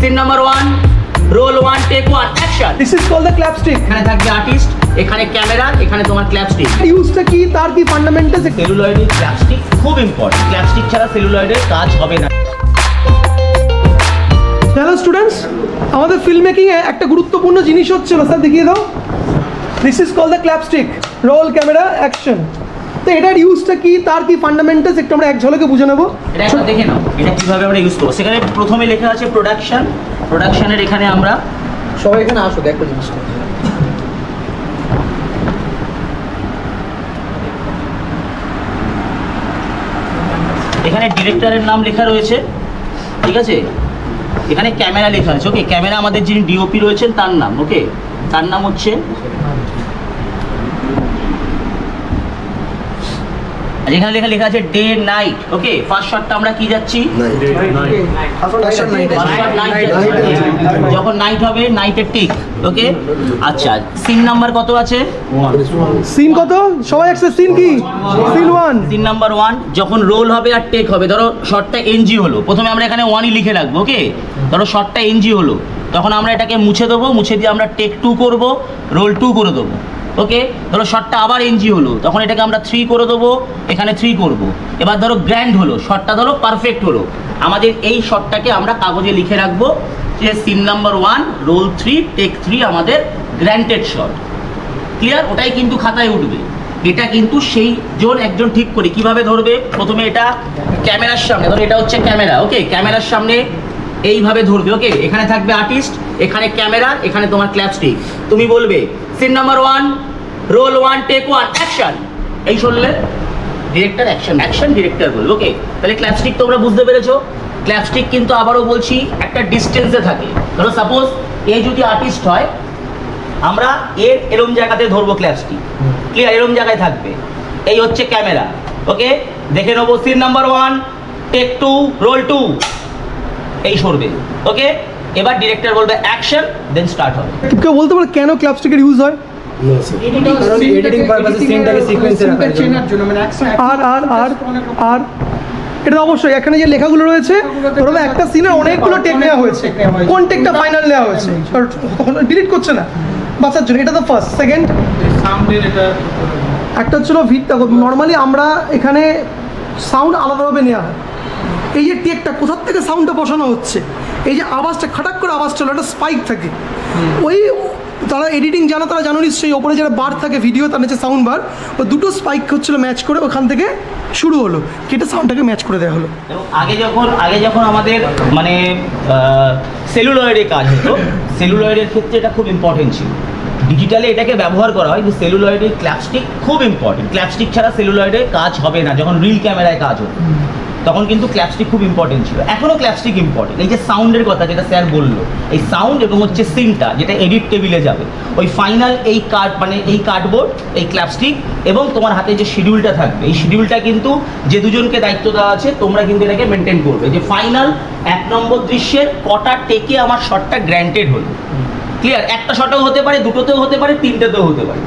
Scene number 1, roll 1 take 1 action. This is called the clapstick. এখানে থাকবে artist, এখানে camera, এখানে তোমার ক্ল্যাপস্টিক। ইউজটা কি, তার কি ফান্ডামেন্টালস? সেলুলয়েডের ক্ল্যাপস্টিক খুব ইম্পর্টেন্ট, ক্ল্যাপস্টিক ছাড়া সেলুলয়েডের কাজ হবে না। হ্যালো স্টুডেন্টস, আমাদের ফিল্ম মেকিংয়ে একটা গুরুত্বপূর্ণ জিনিস হচ্ছিল, স্যার দেখিয়ে দাও। This is called the clapstick, roll camera action. তো এটার ইউজটা কি, তার কি ফান্ডামেন্টালস একটু আমরা এক ঝলকে বুঝে নেবো। এটা একটু দেখে নাও এটা কিভাবে আমরা ইউজ করবো। সেখানে প্রথমে লেখা আছে প্রোডাকশন, প্রোডাকশনের এখানে আমরা সবাই এখানে আসো, দেখো জিনিসটা। এখানে ডিরেক্টরের নাম লেখা রয়েছে, ঠিক আছে। এখানে ক্যামেরা লেখা আছে, ওকে। ক্যামেরা আমাদের যিনি ডিওপি রয়েছেন তার নাম, ওকে। তার নাম হচ্ছে, এখানে লেখা আছে ডে নাইট, ওকে। ফার্স্ট শটটা আমরা কি যাচ্ছি, যখন নাইট হবে নাইটের টিক, ওকে। আচ্ছা, সিন নাম্বার কত আছে? সিন কত? সবাই একসাথে সিন কি? সিন 1। সিন নাম্বার 1 যখন রোল হবে আর টেক হবে, ধরো শটটা এনজি হলো, প্রথমে আমরা এখানে 1ই লিখে রাখবো, ওকে। ধরো শটটা এনজি হলো, তখন আমরা এটাকে মুছে দেবো, মুছে দিয়ে আমরা টেক 2 করব, রোল 2 করে দেবো, ওকে। ধরো শটটা আবার এনজি হলো, তখন এটাকে আমরা 3 করে দেবো, এখানে 3 করব। এবার ধরো গ্র্যান্ড হলো, শটটা ধরো পারফেক্ট হলো, আমাদের এই শটটাকে আমরা কাগজে লিখে রাখবো যে সিন নাম্বার 1, রোল 3, টেক 3 আমাদের গ্র্যান্টেড শট। ক্লিয়ার? ওটাই কিন্তু খাতায় উঠবে। এটা কিন্তু সেই জন একজন ঠিক করে কিভাবে ধরবে। প্রথমে এটা ক্যামেরার সামনে, ধরো এটা হচ্ছে ক্যামেরা, ওকে। ক্যামেরার সামনে এইভাবে ধরবে, ওকে। এখানে থাকবে আর্টিস্ট, এখানে ক্যামেরা, এখানে তোমার ক্ল্যাপস্টিক। তুমি বলবে scene number 1, roll 1 take 1 action. এই শুনলে ডিরেক্টর অ্যাকশন, অ্যাকশন ডিরেক্টর বলবে, ওকে। তাহলে ক্ল্যাপস্টিক তোমরা বুঝতে পেরেছো। ক্ল্যাপস্টিক কিন্তু আবারও বলছি একটা ডিস্টেন্সে থাকে। ধরো সাপোজ এই যদি আর্টিস্ট হয়, আমরা এর এরম জায়গাতে ধরবো ক্ল্যাপস্টিক, ক্লিয়ার? এরম জায়গায় থাকবে। এই হচ্ছে ক্যামেরা, ওকে। দেখে নেবো সিন নাম্বার 1, টেক 2, রোল 2, এই সরবে, ওকে। এবার ডিরেক্টর বলবে অ্যাকশন, দেন স্টার্ট হবে। কেউ বলতে পারে কেন ক্ল্যাপস্টিকের ইউজ হয়? এডিটিং পারপাসে সিনটাকে সিকোয়েন্সে রাখার জন্য, মানে আর এটা অবশ্যই এখানে যে লেখাগুলো রয়েছে, ওরা একটা সিনের অনেকগুলো টেক নেওয়া হয়েছে, কোন টেকটা ফাইনাল নেওয়া হয়েছে তখন ডিলিট করছে না বাঁচার জন্য। এটা তো ফার্স্ট। সেকেন্ড, একটা হচ্ছিল নর্মালি আমরা এখানে সাউন্ড আলাদাভাবে নেওয়া হয়। এই যে টেকটা কোথার থেকে সাউন্ডটা বসানো হচ্ছে, এই যে আওয়াজটা খাটাক করে আওয়াজটা হলো, একটা স্পাইক থাকে। ওই তারা এডিটিং জানা, তারা জানো নিশ্চয়ই, ওপরে যারা বার থাকে ভিডিও, তার নিচে সাউন্ড বার, ও দুটো স্পাইক হচ্ছিলো ম্যাচ করে ওখান থেকে শুরু হলো, কেটে সাউন্ডটাকে ম্যাচ করে দেওয়া হলো। আগে যখন আমাদের মানে সেলুলয়েডে কাজ হতো, সেলুলয়েডের ক্ষেত্রে এটা খুব ইম্পর্টেন্ট ছিল। ডিজিটালে এটাকে ব্যবহার করা হয়, যে সেলুলয়েডের ক্ল্যাপস্টিক খুব ইম্পর্টেন্ট। ক্ল্যাপস্টিক ছাড়া সেলুলয়েডে কাজ হবে না। যখন রিল ক্যামেরায় কাজ হতো তখন কিন্তু ক্ল্যাপস্টিক খুব ইম্পর্টেন্ট ছিল। এখনও ক্ল্যাপস্টিক ইম্পর্টেন্ট। এই যে সাউন্ডের কথা যেটা স্যার বললো, এই সাউন্ড এবং হচ্ছে সিনটা যেটা এডিট টেবিলে যাবে, ওই ফাইনাল এই মানে এই কার্ডবোর্ড, এই ক্ল্যাপস্টিক এবং তোমার হাতে যে শিডিউলটা থাকবে, এই শিডিউলটা কিন্তু যে দুজনকে দায়িত্ব দেওয়া আছে, তোমরা কিন্তু এটাকে মেনটেন করবে, যে ফাইনাল 1 নম্বর দৃশ্যের কটা টেকে আমার শটটা গ্র্যান্টেড হলো। ক্লিয়ার? একটা শটেও হতে পারে, দুটোতেও হতে পারে, তিনটেতেও হতে পারে।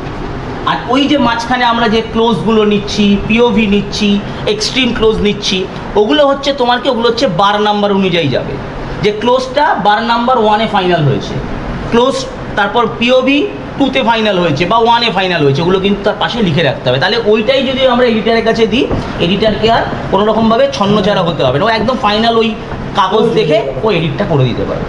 আর ওই যে মাঝখানে আমরা যে ক্লোজগুলো নিচ্ছি, পিওভি নিচ্ছি, এক্সট্রিম ক্লোজ নিচ্ছি, ওগুলো হচ্ছে তোমাকে, ওগুলো হচ্ছে বার নাম্বার অনুযায়ী যাবে। যে ক্লোজটা বার নাম্বার 1-এ ফাইনাল হয়েছে, ক্লোজ তারপর পিওভি 2-তে ফাইনাল হয়েছে বা 1-এ ফাইনাল হয়েছে, ওগুলো কিন্তু তার পাশে লিখে রাখতে হবে। তাহলে ওইটাই যদি আমরা এডিটারের কাছে দিই, এডিটারকে আর কোনো রকমভাবে ছন্নছাড়া হতে হবে না, ও একদম ফাইনাল ওই কাগজ দেখে ও এডিটটা করে দিতে পারবে।